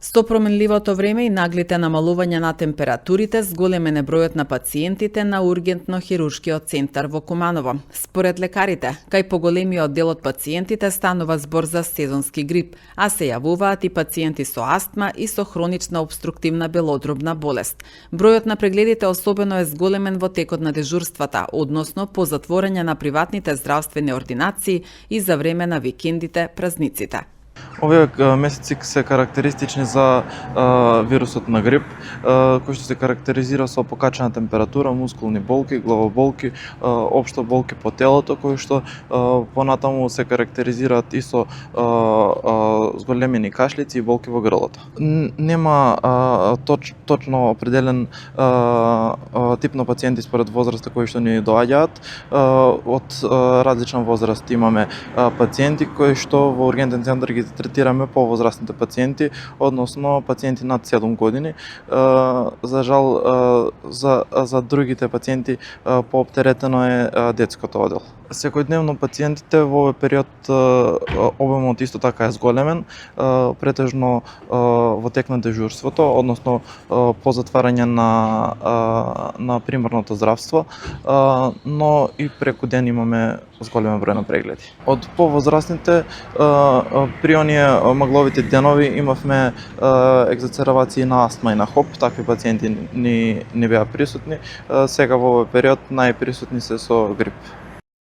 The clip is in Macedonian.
Со променливото време и наглите намалување на температурите, зголемен е бројот на пациентите на ургентно хируршкиот центар во Куманово. Според лекарите, кај поголемиот дел од пациентите станува збор за сезонски грип, а се јавуваат и пациенти со астма и со хронична обструктивна белодробна болест. Бројот на прегледите особено е зголемен во текот на дежурствата, односно по затворање на приватните здравствени ординации и за време на викендите, празниците. Овие месеци се карактеристични за вирусот на грип, кој што се карактеризира со покачена температура, мускулни болки, главоболки, општо болки по телото, кои што понатаму се карактеризираат и со зголемени кашлици и болки во грлото. Нема точно определен тип на пациенти според возраста кои што ни доаѓаат. Од различна возраст имаме пациенти кои што во ургентен центар ги третираме повозрастните пациенти, односно пациенти над 7 години. За жал, за другите пациенти пооптеретено е детското одел. Секојдневно пациентите во овој период обемот исто така е зголемен, претежно во тек на дежурството, односно по затварање на примарното здравство, но и преку ден имаме зголемен број на прегледи. Од повозрастните, при оние магловите денови имавме екзацербации на астма и на хоп, такви пациенти не беа присутни. Сега во овој период најприсутни се со грип.